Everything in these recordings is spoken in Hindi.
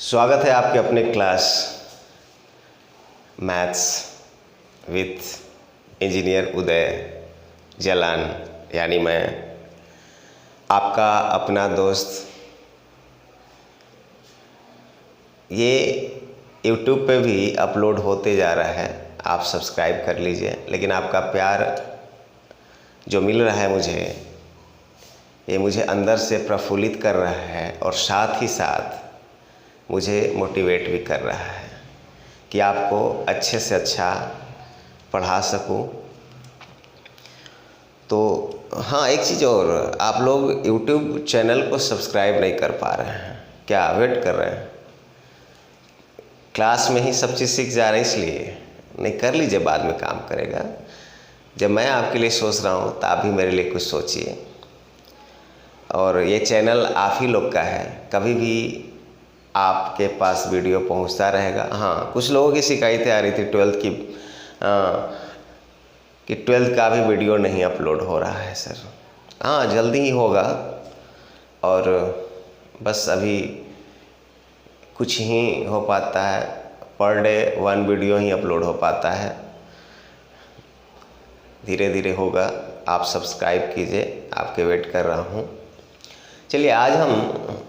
स्वागत है आपके अपने क्लास मैथ्स विथ इंजीनियर उदय जलान, यानी मैं आपका अपना दोस्त। ये YouTube पे भी अपलोड होते जा रहा है, आप सब्सक्राइब कर लीजिए। लेकिन आपका प्यार जो मिल रहा है मुझे, ये मुझे अंदर से प्रफुल्लित कर रहा है और साथ ही साथ मुझे मोटिवेट भी कर रहा है कि आपको अच्छे से अच्छा पढ़ा सकूं। तो हाँ, एक चीज़ और, आप लोग YouTube चैनल को सब्सक्राइब नहीं कर पा रहे हैं, क्या वेट कर रहे हैं? क्लास में ही सब चीज़ सीख जा रहे हैं, इसलिए नहीं कर लीजिए, बाद में काम करेगा। जब मैं आपके लिए सोच रहा हूँ तो आप भी मेरे लिए कुछ सोचिए। और ये चैनल आप ही लोग का है, कभी भी आपके पास वीडियो पहुंचता रहेगा। हाँ, कुछ लोगों की शिकायतें आ रही थी 12th की, कि 12th का भी वीडियो नहीं अपलोड हो रहा है सर। हाँ, जल्दी ही होगा, और बस अभी कुछ ही हो पाता है, पर डे 1 वीडियो ही अपलोड हो पाता है। धीरे धीरे होगा, आप सब्सक्राइब कीजिए, आपके वेट कर रहा हूँ। चलिए, आज हम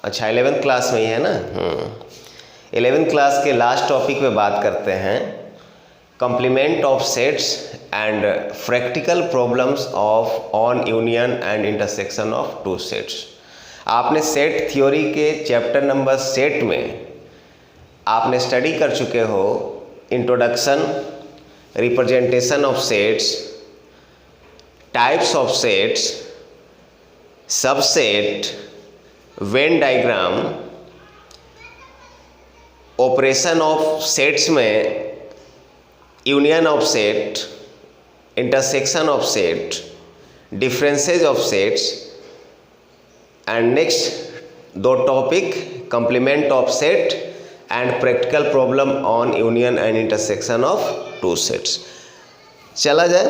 11th क्लास में ही है ना, 11th क्लास के लास्ट टॉपिक पे बात करते हैं, complement of sets and practical problems of on union and intersection of two sets. आपने सेट थ्योरी के चैप्टर नंबर सेट में आपने स्टडी कर चुके हो introduction, representation of sets, types of sets, subset, Venn diagram, operation of sets में union of set, intersection of set, differences of sets, and next 2 topic complement of set and practical problem on union and intersection of two sets. चला जाए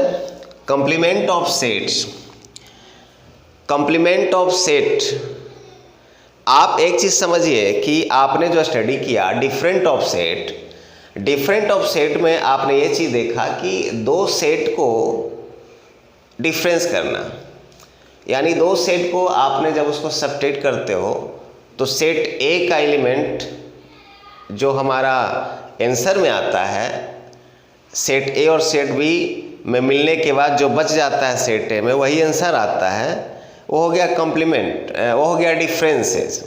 complement of sets. Complement of set, आप एक चीज़ समझिए कि आपने जो स्टडी किया डिफरेंट ऑफ सेट में आपने ये चीज़ देखा कि 2 सेट को डिफरेंस करना, यानी 2 सेट को आपने जब उसको सबट्रैक्ट करते हो तो सेट ए का एलिमेंट जो हमारा आंसर में आता है, सेट ए और सेट बी में मिलने के बाद जो बच जाता है सेट ए में, वही आंसर आता है, वो हो गया कॉम्प्लीमेंट, वो हो गया डिफरेंसेस।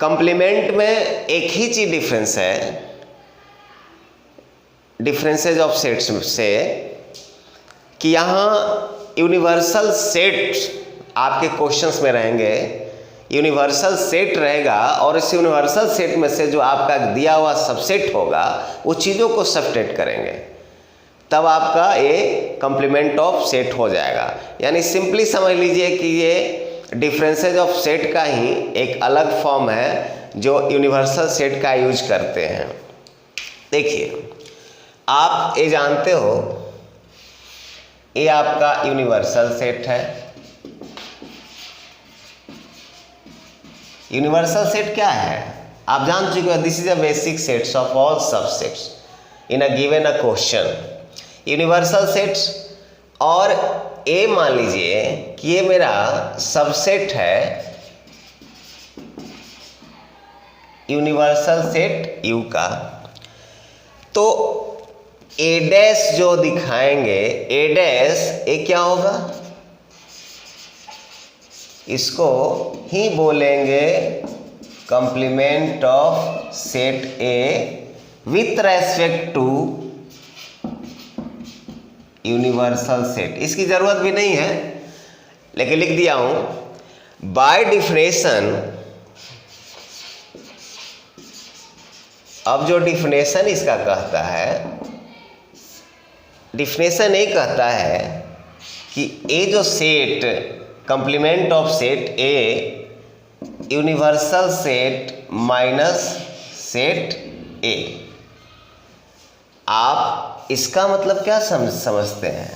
कॉम्प्लीमेंट में एक ही चीज़ डिफरेंस है डिफरेंसेस ऑफ सेट्स से, कि यहाँ यूनिवर्सल सेट आपके क्वेश्चंस में रहेंगे, यूनिवर्सल सेट रहेगा, और इस यूनिवर्सल सेट में से जो आपका दिया हुआ सबसेट होगा वो चीज़ों को सबट्रैक्ट करेंगे, तब आपका ये कॉम्प्लीमेंट ऑफ सेट हो जाएगा। यानी सिंपली समझ लीजिए कि ये डिफरेंसेस ऑफ सेट का ही एक अलग फॉर्म है जो यूनिवर्सल सेट का यूज करते हैं। देखिए, आप ये जानते हो, ये आपका यूनिवर्सल सेट है। यूनिवर्सल सेट क्या है आप जान चुके हो, this is a basic sets of all subsets in a given a question. Universal sets, और ए मान लीजिए कि ये मेरा सबसेट है यूनिवर्सल सेट यू का, तो ए डैश जो दिखाएंगे, ए डैश ये क्या होगा, इसको ही बोलेंगे complement of set A with respect to universal set. इसकी जरूरत भी नहीं है, लेकिन लिख दिया हूं। बाय डिफिनेशन, अब जो डिफिनेशन इसका कहता है, डिफिनेशन ये कहता है कि ए जो set complement of set A universal set minus set A. आप इसका मतलब क्या समझते हैं?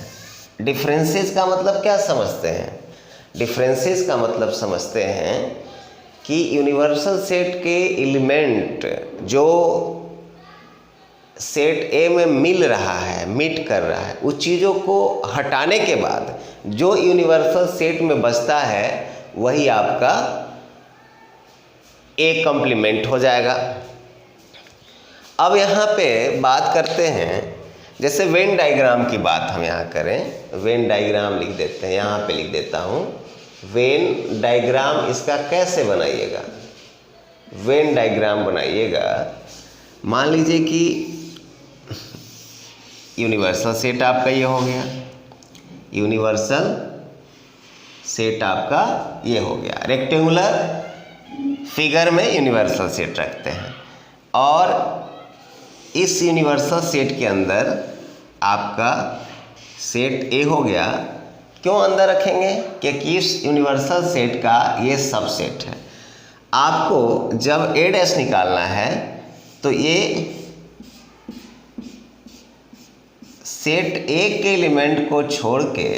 डिफरेंसेस का मतलब क्या समझते हैं? डिफरेंसेस का मतलब समझते हैं कि यूनिवर्सल सेट के एलिमेंट जो सेट ए में मिल रहा है, मीट कर रहा है, उस चीज़ों को हटाने के बाद जो यूनिवर्सल सेट में बचता है वही आपका ए कॉम्प्लीमेंट हो जाएगा। अब यहाँ पे बात करते हैं, जैसे वेन डायग्राम की बात हम यहाँ करें, वेन डायग्राम लिख देते हैं, यहाँ पे लिख देता हूँ वेन डायग्राम। इसका कैसे बनाइएगा? वेन डायग्राम बनाइएगा, मान लीजिए कि यूनिवर्सल सेट आपका ये हो गया, यूनिवर्सल सेट आपका ये हो गया, रेक्टेंगुलर फिगर में यूनिवर्सल सेट रखते हैं, और इस यूनिवर्सल सेट के अंदर आपका सेट ए हो गया। क्यों अंदर रखेंगे? क्योंकि इस यूनिवर्सल सेट का ये सबसेट है। आपको जब ए डैश निकालना है तो ये सेट ए के एलिमेंट को छोड़ के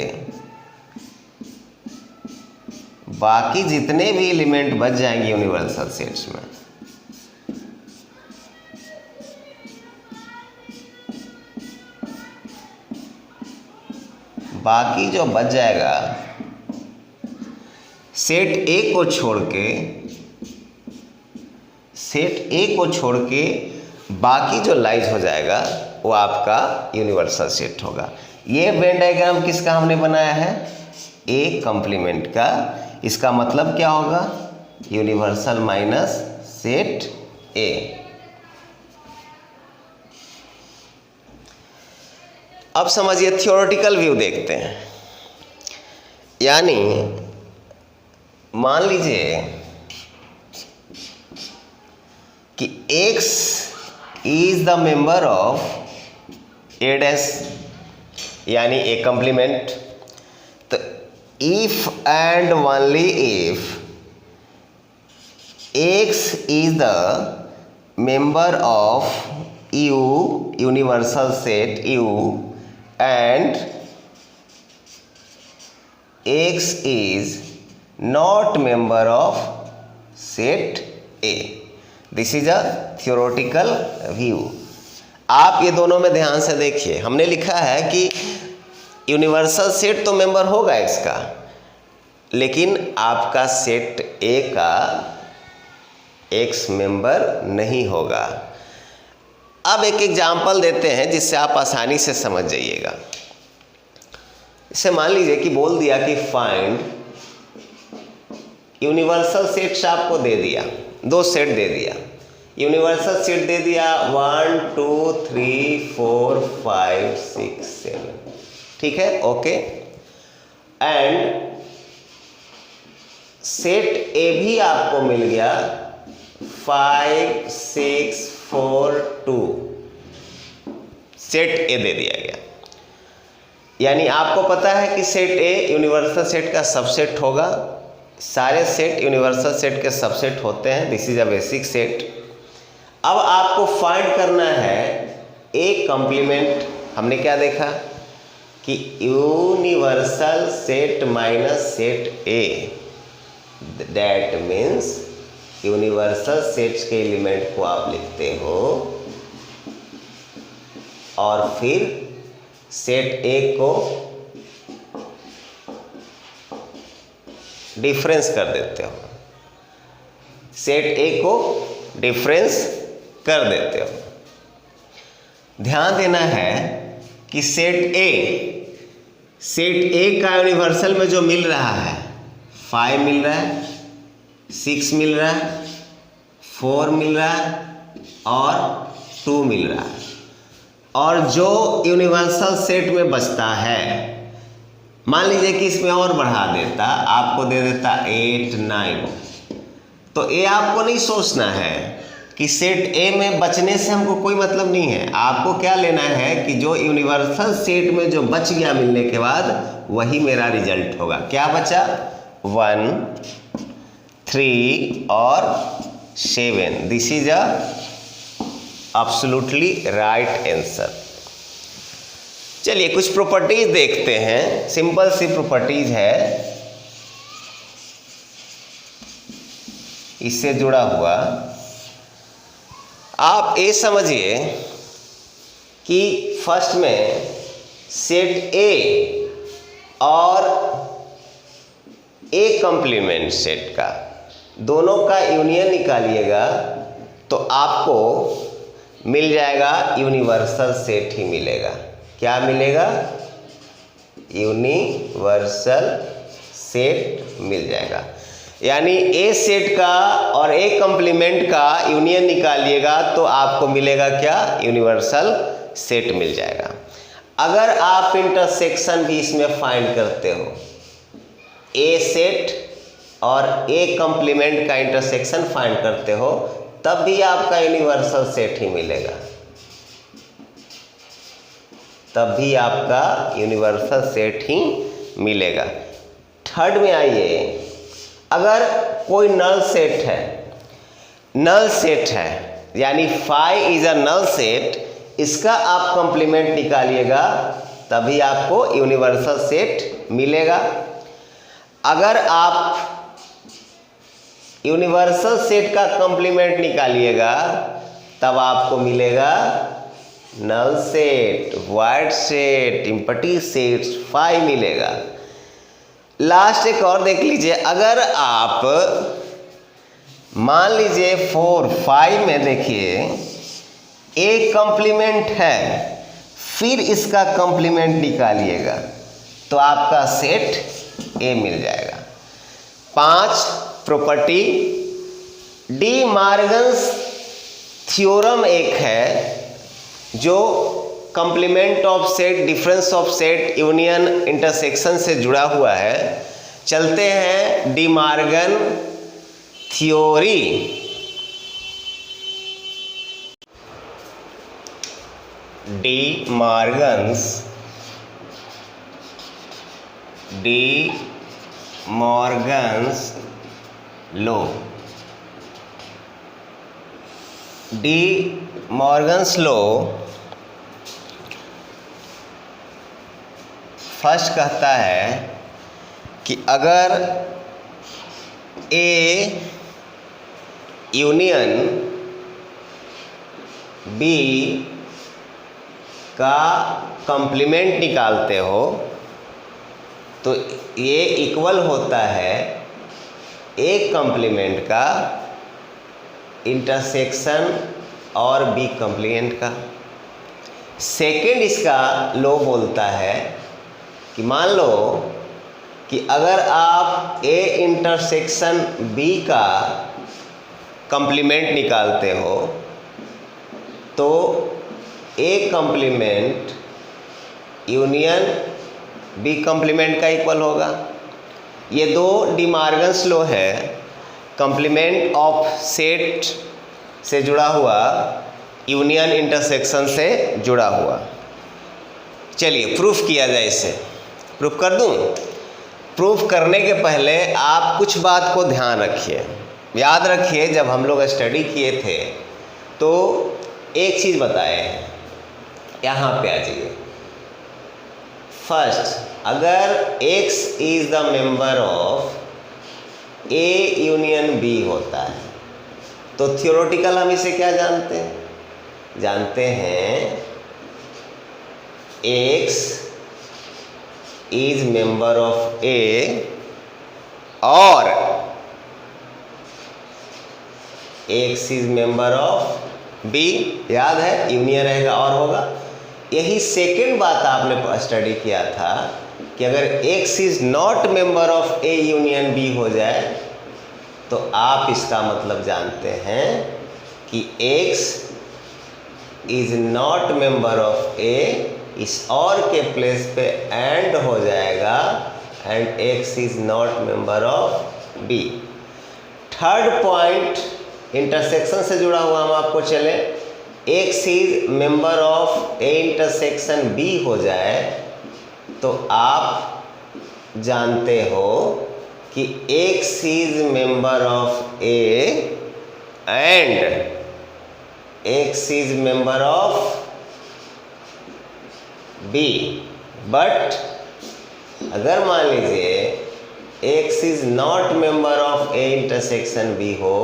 बाकी जितने भी एलिमेंट बच जाएंगे यूनिवर्सल सेट्स में, बाकी जो बच जाएगा सेट ए को छोड़ के, सेट ए को छोड़ के बाकी जो लाइज हो जाएगा वो आपका यूनिवर्सल सेट होगा। ये वेन डायग्राम किसका हमने बनाया है? ए कॉम्प्लीमेंट का। इसका मतलब क्या होगा? यूनिवर्सल माइनस सेट ए। अब समझिए थ्योरेटिकल व्यू देखते हैं। यानी मान लीजिए कि x is the member of A dash, यानी ए कॉम्प्लीमेंट। तो if and only if x is the member of you, universal set you, and x is not member of set A. This is a theoretical view. आप ये दोनों में ध्यान से देखिए, हमने लिखा है कि यूनिवर्सल सेट तो मेंबर होगा x का, लेकिन आपका सेट A का x मेंबर नहीं होगा। अब एक एग्जाम्पल देते हैं जिससे आप आसानी से समझ जाइएगा। इसे मान लीजिए कि बोल दिया कि फाइंड यूनिवर्सल सेट्स आपको दे दिया, दो सेट दे दिया, यूनिवर्सल सेट दे दिया 1 2 3 4 5 6 7, ठीक है, ओके। एंड सेट ए भी आपको मिल गया 5 6 4 2, सेट ए दे दिया गया। यानी आपको पता है कि सेट ए यूनिवर्सल सेट का सबसेट होगा। सारे सेट यूनिवर्सल सेट के सबसेट होते हैं, this is a basic set. अब आपको फाइंड करना है ए कॉम्प्लीमेंट। हमने क्या देखा कि universal set minus set A, that means universal sets के एलिमेंट को आप लिखते हो और फिर सेट ए को डिफरेंस कर देते हो, सेट ए को डिफरेंस कर देते हो। ध्यान देना है कि सेट ए का यूनिवर्सल में जो मिल रहा है 5 मिल रहा है, 6 मिल रहा है, 4 मिल रहा है और 2 मिल रहा है। और जो यूनिवर्सल सेट में बचता है, मान लीजिए कि इसमें और बढ़ा देता, आपको दे देता 8 9, तो ये आपको नहीं सोचना है कि सेट ए में बचने से हमको कोई मतलब नहीं है। आपको क्या लेना है कि जो यूनिवर्सल सेट में जो बच गया मिलने के बाद वही मेरा रिजल्ट होगा। क्या बचा? 1 3 और 7। This is a absolutely right answer. चलिए कुछ प्रॉपर्टीज देखते हैं, सिंपल सी प्रॉपर्टीज है। किससे जुड़ा हुआ, आप ये समझिए कि फर्स्ट में सेट ए और ए कंप्लीमेंट सेट का दोनों का यूनियन निकालिएगा तो आपको मिल जाएगा यूनिवर्सल सेट ही मिलेगा। क्या मिलेगा? यूनिवर्सल सेट मिल जाएगा। यानी ए सेट का और ए कंप्लीमेंट का यूनियन निकालिएगा तो आपको मिलेगा क्या? यूनिवर्सल सेट मिल जाएगा। अगर आप इंटरसेक्शन भी इसमें फाइंड करते हो, ए सेट और ए कंप्लीमेंट का इंटरसेक्शन फाइंड करते हो, तब भी आपका यूनिवर्सल सेट ही मिलेगा, तब भी आपका यूनिवर्सल सेट ही मिलेगा। थर्ड में आइए, अगर कोई नल सेट है यानी phi is a null set, इसका आप कंप्लीमेंट निकालिएगा तभी आपको यूनिवर्सल सेट मिलेगा। अगर आप यूनिवर्सल सेट का कंप्लीमेंट निकालिएगा तब आपको मिलेगा null set, void set, empty set, phi मिलेगा। लास्ट एक और देख लीजिए, अगर आप मान लीजिए 4, 5 में देखिए ए कंप्लीमेंट है, फिर इसका कंप्लीमेंट निकालिएगा तो आपका सेट ए मिल जाएगा। 5 प्रॉपर्टी डी मॉर्गन्स थ्योरम एक है जो complement of set, difference of set, union, intersection से जुड़ा हुआ है। चलते हैं De Morgan theory. D Morgan's law. D Morgan's law first कहता है कि अगर ए यूनियन बी का कंप्लीमेंट निकालते हो तो ये इक्वल होता है ए कंप्लीमेंट का इंटरसेक्शन और बी कंप्लीमेंट का। सेकेंड इसका लॉ बोलता है कि मान लो कि अगर आप ए इंटरसेक्शन बी का कंप्लीमेंट निकालते हो तो ए कंप्लीमेंट यूनियन बी कंप्लीमेंट का इक्वल होगा। ये दो डी मॉर्गन्स लॉ है, कंप्लीमेंट ऑफ सेट से जुड़ा हुआ, यूनियन इंटरसेक्शन से जुड़ा हुआ। चलिए प्रूफ किया जाए, इसे प्रूफ कर दूं। प्रूफ करने के पहले आप कुछ बात को ध्यान रखिए, याद रखिए। जब हम लोग स्टडी किए थे तो एक चीज़ बताए, यहाँ पे आ जाइए। फर्स्ट, अगर X is the member of A union B होता है तो थियोरेटिकल हम इसे क्या जानते हैं? जानते हैं X is member of A और X is member of B। याद है, यूनियन रहेगा और होगा। यही सेकेंड बात आपने स्टडी किया था कि अगर X is not member of A union B हो जाए तो आप इसका मतलब जानते हैं कि X is not member of A, इस और के प्लेस पे एंड हो जाएगा and X is not member of B। Third point intersection से जुड़ा हुआ हम आपको चले, X is member of A intersection B हो जाए तो आप जानते हो कि X is member of A and X is member of B। But अगर मान लीजिए x is not member of A intersection B हो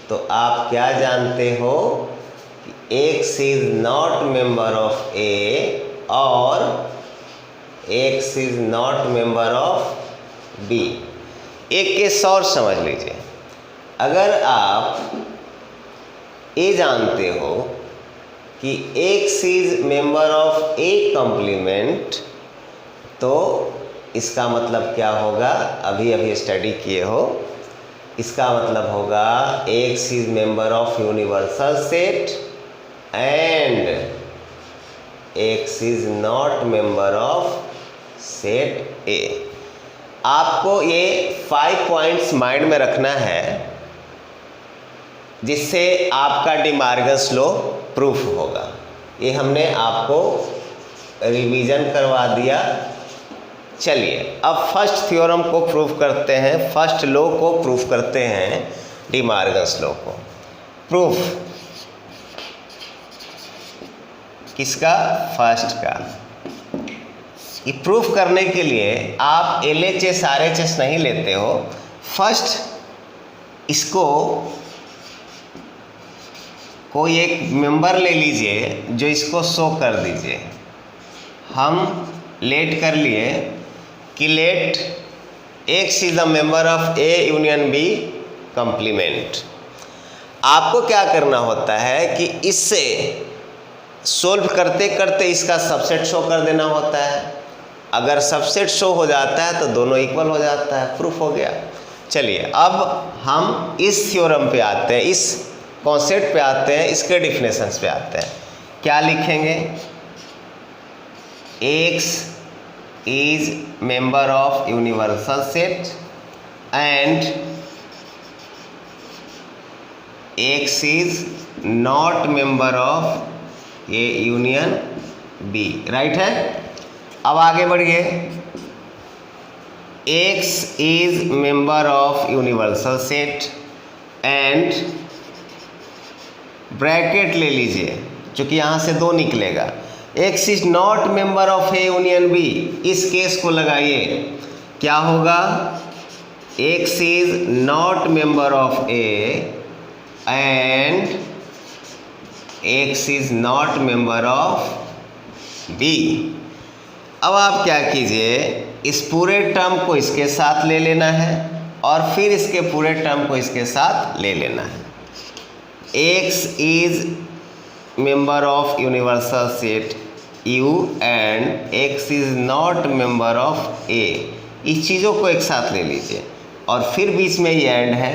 तो आप क्या जानते हो कि X is not member of A और X is not member of B. एक केस और समझ लीजिए, अगर आप ये जानते हो कि X is member of A complement तो इसका मतलब क्या होगा, अभी अभी स्टडी किए हो, इसका मतलब होगा x is member of universal set and x is not member of set ए। आपको ये 5 पॉइंट्स माइंड में रखना है जिससे आपका डिमार्गस लॉ प्रूफ होगा। ये हमने आपको रिवीजन करवा दिया। चलिए अब फर्स्ट थ्योरम को प्रूफ करते हैं, फर्स्ट लॉ को प्रूफ करते हैं, डिमार्गस लॉ को। प्रूफ किसका? फर्स्ट का। ये प्रूफ करने के लिए आप LHS RHS नहीं लेते हो, फर्स्ट इसको कोई एक मेंबर ले लीजिए जो इसको शो कर दीजिए। हम लेट कर लिए कि let x is the member of A union B complement. आपको क्या करना होता है कि इससे सोल्व करते करते इसका सबसेट शो कर देना होता है। अगर सबसेट शो हो जाता है तो दोनों इक्वल हो जाता है, प्रूफ हो गया। चलिए अब हम इस थ्योरम पे आते हैं, इस कॉन्सेप्ट पे आते हैं, इसके डिफिनेशंस पे आते हैं। क्या लिखेंगे? X is member of universal set and x is not member of a union b, right है। अब आगे बढ़िए, x is member of universal set and bracket ले लीजिए क्योंकि यहाँ से 2 निकलेगा। X is not member of A union B, इस केस को लगाइए, क्या होगा? X is not member of A and x is not member of B. अब आप क्या कीजिए, इस पूरे टर्म को इसके साथ ले लेना है और फिर इसके पूरे टर्म को इसके साथ ले लेना है। X is member of universal set U and X is not member of A, इस चीज़ों को एक साथ ले लीजिए और फिर बीच में ये एंड है,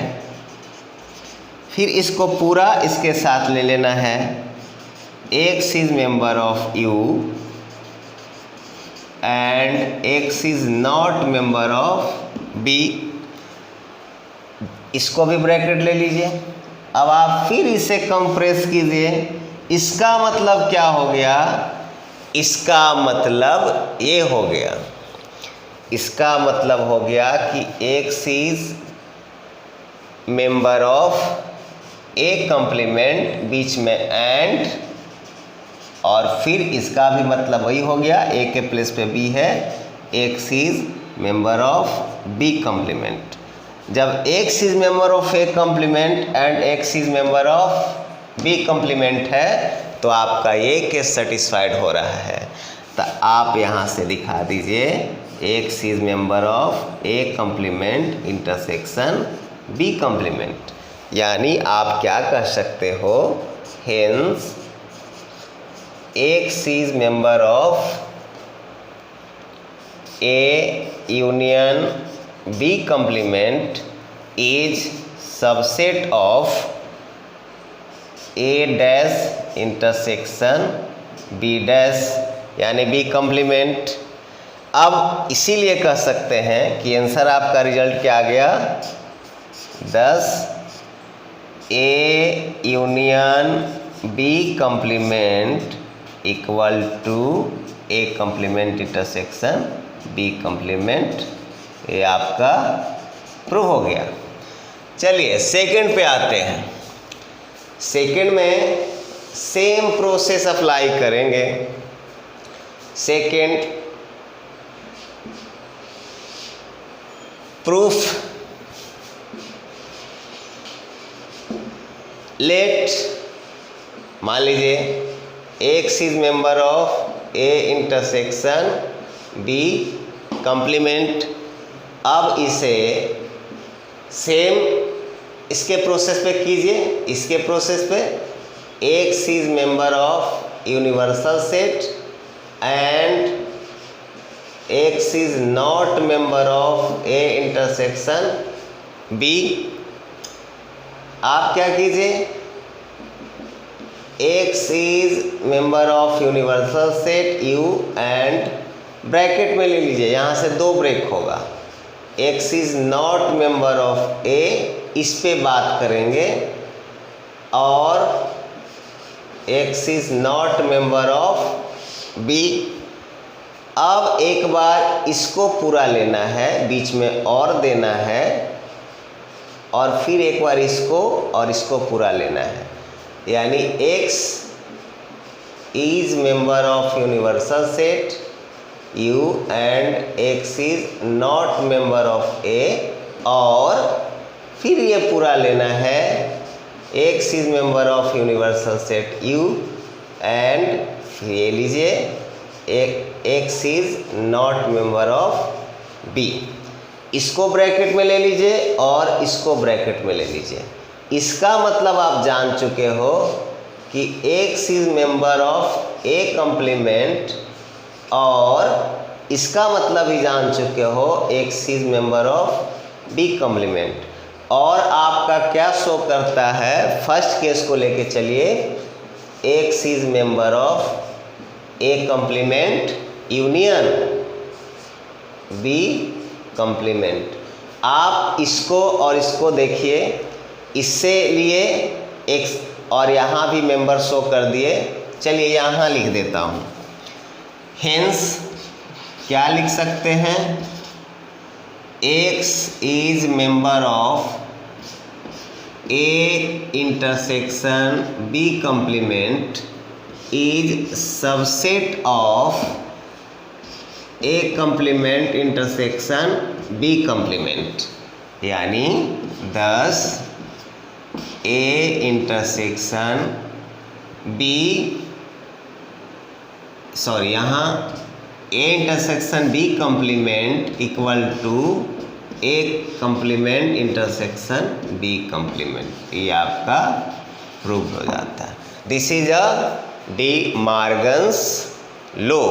फिर इसको पूरा इसके साथ ले लेना है। X is member of U and X is not member of B, इसको भी ब्रैकेट ले लीजिए। अब आप फिर इसे कंप्रेस कीजिए। इसका मतलब क्या हो गया? इसका मतलब ये हो गया, इसका मतलब हो गया कि X is member of A complement, बीच में एंड, और फिर इसका भी मतलब वही हो गया, ए के प्लेस पे बी है, X is member of B complement. जब X is member of A complement and x is member of B complement है तो आपका ये केस सेटिस्फाइड हो रहा है। तो आप यहाँ से दिखा दीजिए x is member of A complement intersection B complement, यानी आप क्या कह सकते हो, hence x is member of A union B complement is subset of A dash intersection B dash, यानी बी कॉम्प्लीमेंट। अब इसीलिए कह सकते हैं कि आंसर आपका रिजल्ट क्या आ गया, 10 A union B complement equal to A complement intersection B complement. ये आपका प्रूव हो गया। चलिए सेकंड पे आते हैं। सेकंड में सेम प्रोसेस अप्लाई करेंगे। सेकंड प्रूफ लेट, मान लीजिए x is member of A intersection B complement. अब इसे सेम इसके प्रोसेस पे कीजिए, इसके प्रोसेस पे X is member of universal set and x is not member of A intersection B. आप क्या कीजिए, X is member of universal set U and bracket में ले लीजिए, यहाँ से दो ब्रेक होगा, x is not member of A, इस पे बात करेंगे, और X is not member of B. अब एक बार इसको पूरा लेना है, बीच में और देना है, और फिर एक बार इसको और इसको पूरा लेना है, यानी x is member of universal set u and x is not member of a, और फिर ये पूरा लेना है x is member of universal set u and फिर ये लीजिए x is not member of b। इसको ब्रैकेट में ले लीजिए और इसको ब्रैकेट में ले लीजिए। इसका मतलब आप जान चुके हो कि x is member of A complement, और इसका मतलब ही जान चुके हो x is member of B complement. और आपका क्या शो करता है, फर्स्ट केस को लेके चलिए, x is member of A complement union B complement. आप इसको और इसको देखिए, इससे लिए एक और यहाँ भी मेंबर शो कर दिए। चलिए यहाँ लिख देता हूँ, हेंस क्या लिख सकते हैं, x is member of A intersection B complement is subset of A complement intersection B complement, यानी 10 ए इंटरसेक्शन बी, सॉरी यहाँ A intersection B complement equal to A complement intersection B complement. ये आपका प्रूव हो जाता है। This is a De Morgan's law.